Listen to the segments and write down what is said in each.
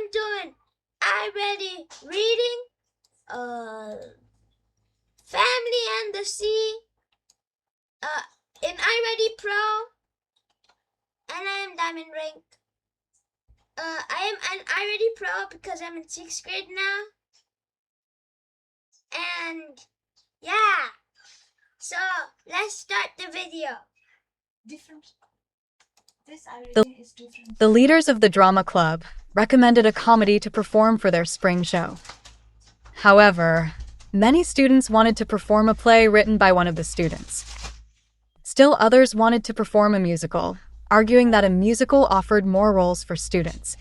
I'm doing Ieady Reading, Family and the Sea, in Ieady Pro, and I am Diamond Rank. I am an Ieady Pro because I'm in 6th grade now, and yeah, so let's start the video. The leaders of the drama club recommended a comedy to perform for their spring show. However, many students wanted to perform a play written by one of the students. Still others wanted to perform a musical, arguing that a musical offered more roles for students.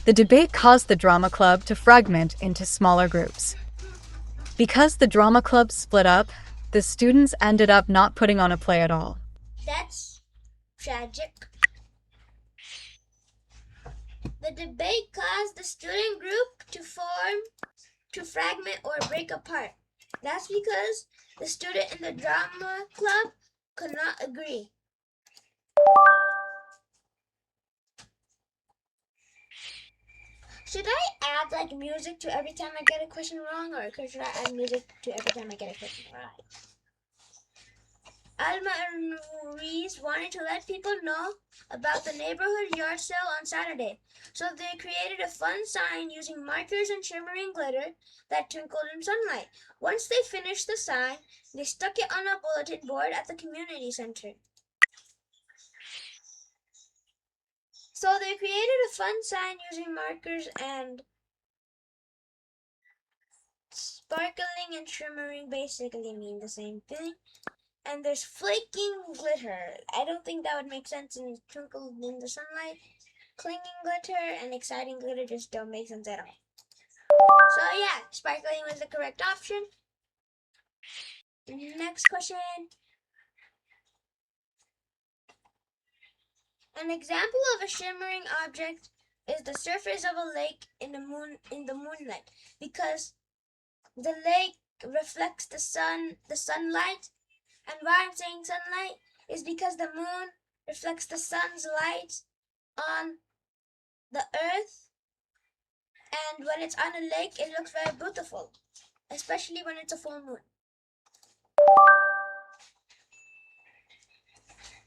The debate caused the drama club to fragment into smaller groups. Because the drama club split up, the students ended up not putting on a play at all. That's tragic. The debate caused the student group to fragment or break apart. That's because the student in the drama club could not agree. Should I add like music to every time I get a question wrong, or should I add music to every time I get a question right? Alma and Ruiz wanted to let people know about the neighborhood yard sale on Saturday, so they created a fun sign using markers and shimmering glitter that twinkled in sunlight. Once they finished the sign, they stuck it on a bulletin board at the community center. So they created a fun sign using markers and sparkling and shimmering basically mean the same thing. And there's flaking glitter. I don't think that would make sense in twinkle in the sunlight. Clinging glitter and exciting glitter just don't make sense at all. So yeah, sparkling was the correct option. Next question. An example of a shimmering object is the surface of a lake in the moonlight, because the lake reflects the sunlight. And why I'm saying sunlight is because the moon reflects the sun's light on the earth, and when it's on a lake, it looks very beautiful, especially when it's a full moon.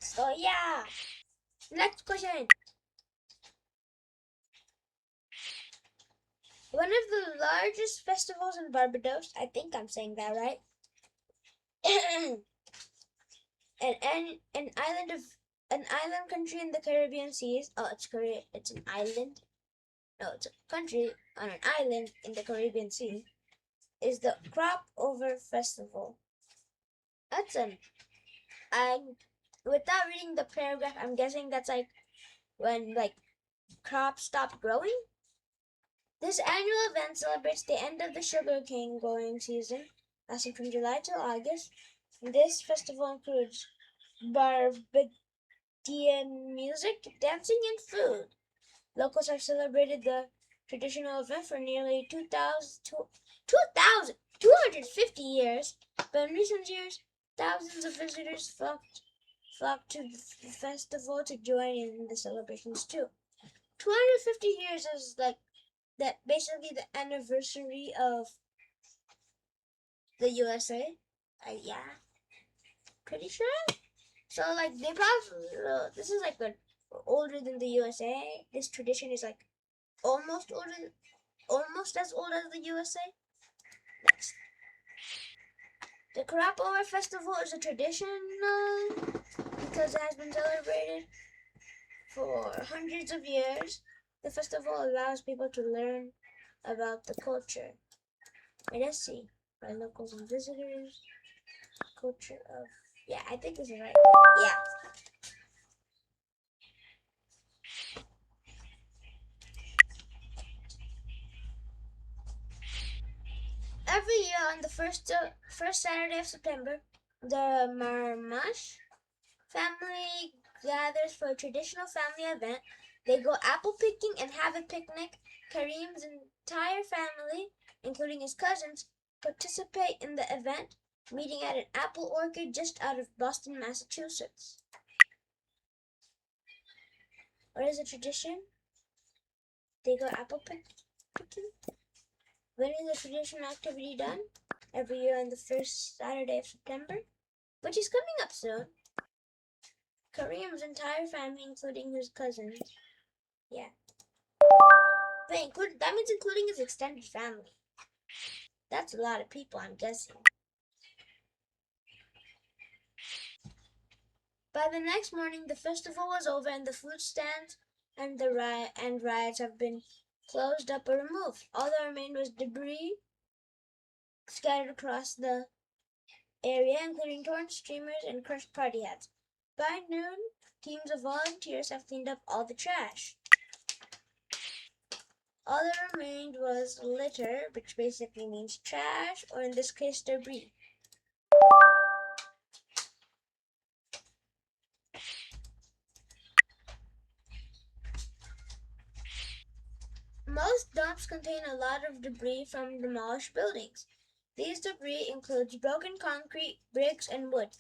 So yeah, next question. One of the largest festivals in Barbados, I think I'm saying that right, an island country in the Caribbean seas. Oh, it's an island. No, it's a country on an island in the Caribbean Sea. Is the Crop Over Festival. That's without reading the paragraph, I'm guessing that's like when like crops stop growing. This annual event celebrates the end of the sugarcane growing season, lasting from July till August. This festival includes Barbadian music, dancing, and food. Locals have celebrated the traditional event for nearly 250 years, but in recent years, thousands of visitors flocked to the festival to join in the celebrations too. 250 years is like that, basically the anniversary of the USA. Yeah, pretty sure. So like they probably this is like older than the USA. This tradition is like almost as old as the USA. Next. The Crop Over Festival is a tradition because it has been celebrated for hundreds of years. The festival allows people to learn about the culture. Let's see. By locals and visitors. Culture of. Yeah, I think this is right. Yeah. Every year on the first Saturday of September, the Marmash family gathers for a traditional family event. They go apple picking and have a picnic. Kareem's entire family, including his cousins, participate in the event, meeting at an apple orchard just out of Boston, Massachusetts. What is a tradition? they go apple picking. When is the traditional activity done? Every year on the first Saturday of September, which is coming up soon. Kareem's entire family, including his cousins. Yeah. Wait, that means including his extended family. That's a lot of people, I'm guessing. By the next morning, the festival was over and the food stands and riots have been closed up or removed. All that remained was debris scattered across the area, including torn streamers and crushed party hats. By noon, teams of volunteers have cleaned up all the trash. All that remained was litter, which basically means trash, or in this case, debris. Most dumps contain a lot of debris from demolished buildings. These debris includes broken concrete, bricks, and wood.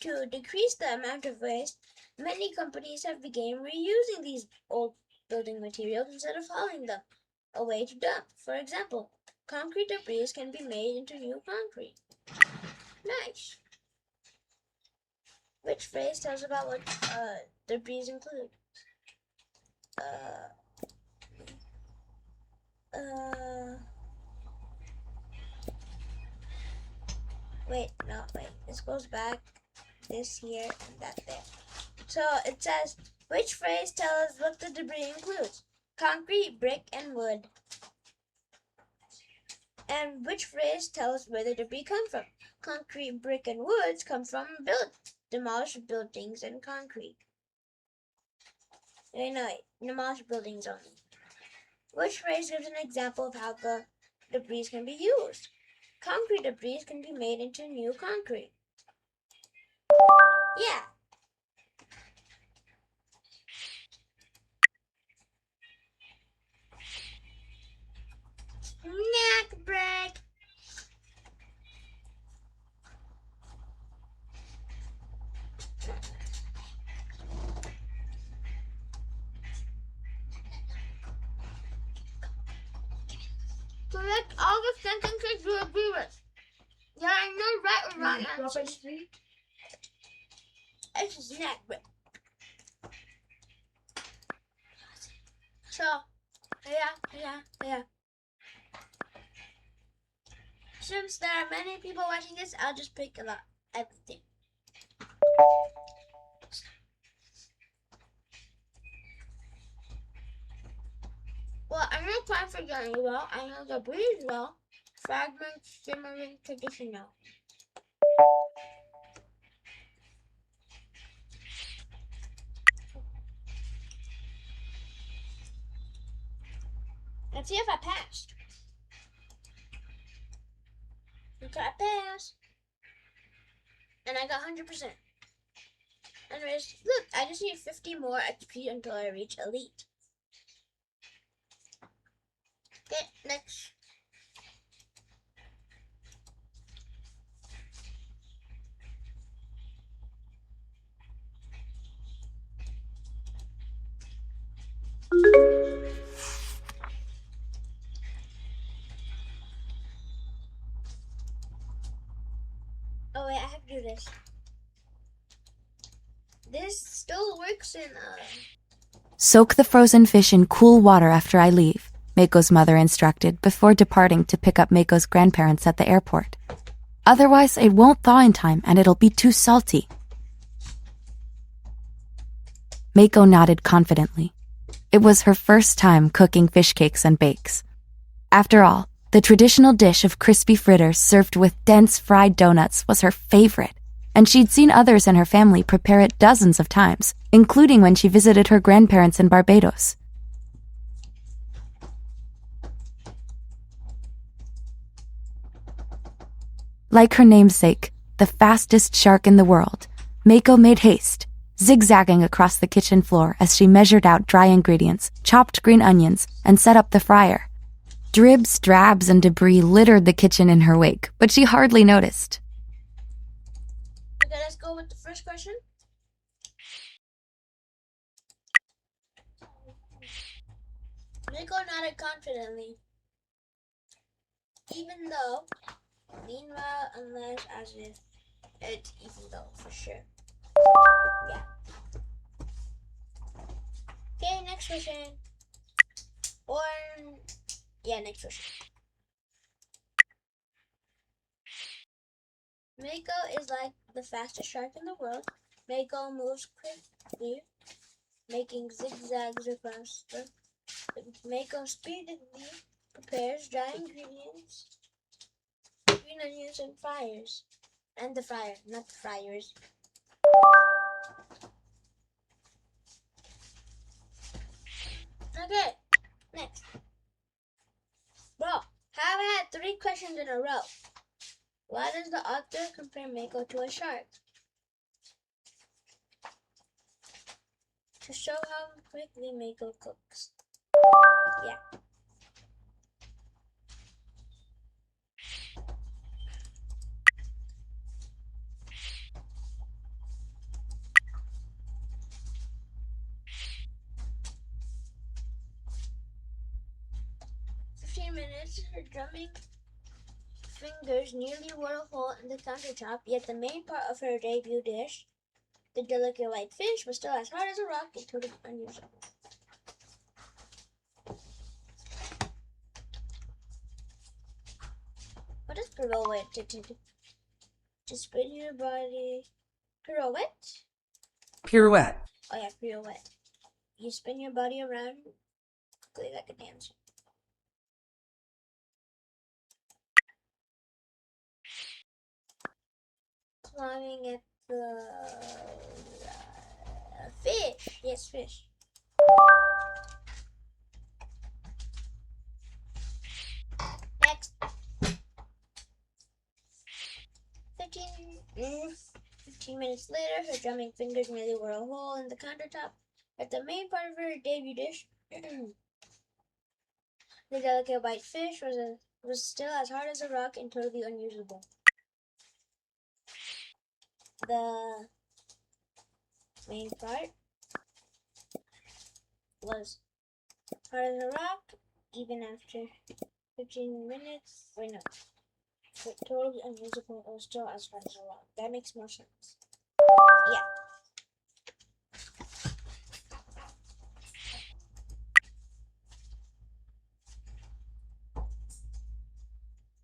To decrease the amount of waste, many companies have begun reusing these old building materials instead of hauling them away to dump. For example, concrete debris can be made into new concrete. Nice. Which phrase tells about what debris include? Wait, this goes back this here and that there. So it says, which phrase tells us what the debris includes? Concrete, brick, and wood. And which phrase tells us where the debris comes from? Concrete, brick, and woods come from demolished buildings and concrete. Demolished buildings only. Which phrase gives an example of how the debris can be used? Concrete debris can be made into new concrete. Yeah. Snack break. Select all the sentences you agree with. There are no right or wrong answers. It's a snack break. So, yeah. Since there are many people watching this, I'll just pick about everything. Well, I know time for getting well. I know the breeze well. Fragments, simmering, traditional. Let's see if I passed. Okay, I passed. And I got 100%. Anyways, look, I just need 50 more XP until I reach elite. Okay, next. Oh wait, I have to do this. This still works in Soak the frozen fish in cool water after I leave, Mako's mother instructed before departing to pick up Mako's grandparents at the airport. Otherwise, it won't thaw in time and it'll be too salty. Mako nodded confidently. It was her first time cooking fish cakes and bakes. After all, the traditional dish of crispy fritters served with dense fried donuts was her favorite, and she'd seen others in her family prepare it dozens of times, including when she visited her grandparents in Barbados. Like her namesake, the fastest shark in the world, Mako made haste, zigzagging across the kitchen floor as she measured out dry ingredients, chopped green onions, and set up the fryer. Dribs, drabs, and debris littered the kitchen in her wake, but she hardly noticed. Okay, let's go with the first question. Miko nodded confidently, even though, meanwhile, unless as if it's even though for sure. Yeah. Okay, next question. Or, yeah, next question. Mako is like the fastest shark in the world. Mako moves quickly, making zigzags across the. Mako speedily prepares dry ingredients, green onions, and fryers. And the fryer, not the fryers. Okay, next. Bro, have I had 3 questions in a row? Why does the author compare Mako to a shark? To show how quickly Mako cooks. Yeah. "15 minutes, her drumming fingers nearly wore a hole in the countertop, yet the main part of her debut dish, the delicate white fish, was still as hard as a rock and totally unusual." What is pirouette? To spin your body. Pirouette? Pirouette. Oh yeah, pirouette. You spin your body around quickly like a dancer. Climbing at the fish. Yes, fish. Next. 15 minutes later, her drumming fingers nearly wore a hole in the countertop. At the main part of her debut dish, the delicate white fish was still as hard as a rock and totally unusable. The main part was hard as a rock, even after 15 minutes. Wait, no. But totally unusable, it was still as hard as a rock. That makes more sense. Yeah.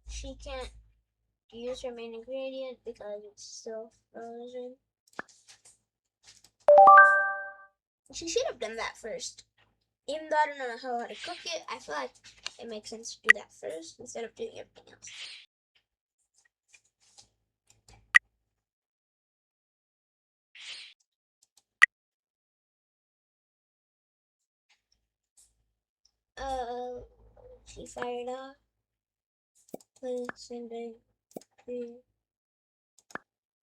She can't use her main ingredient because it's still frozen. She should have done that first. Even though I don't know how to cook it, I feel like it makes sense to do that first instead of doing everything else. She fired off. Sending the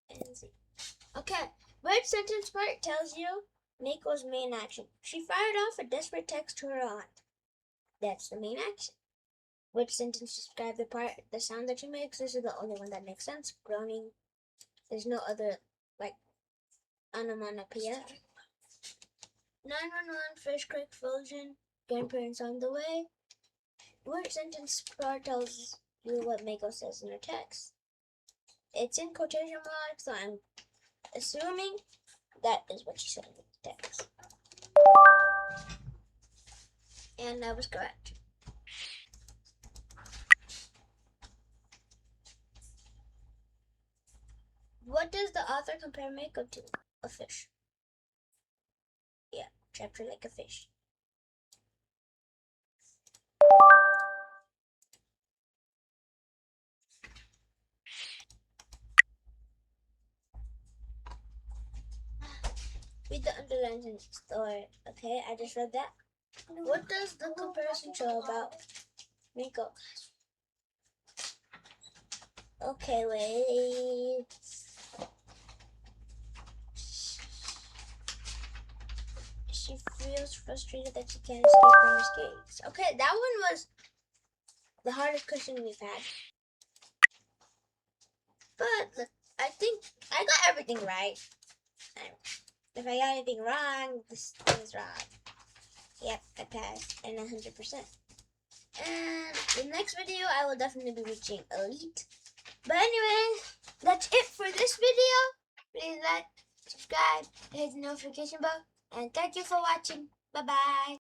and Z. Okay, which sentence part tells you Mako's main action? She fired off a desperate text to her aunt. That's the main action. Which sentence describes the sound that she makes? This is the only one that makes sense. Groaning. There's no other, like, onomatopoeia. 911, fish creek fusion, grandparents on the way. Which sentence part tells you what Mako says in her text? It's in quotation marks, so I'm assuming that is what she said in the text. And that was correct. What does the author compare Mako to? A fish. Yeah, chapter like a fish. Read the underlines in the story. Okay, I just read that. What does the comparison show about Miko? Okay, wait. She feels frustrated that she can't escape her mistakes. Okay, that one was the hardest question we've had. But look, I think I got everything right. If I got anything wrong, this is wrong. Yep, I passed, and 100%. And the next video, I will definitely be reaching Elite. But anyway, that's it for this video. Please like, subscribe, hit the notification bell, and thank you for watching. Bye-bye.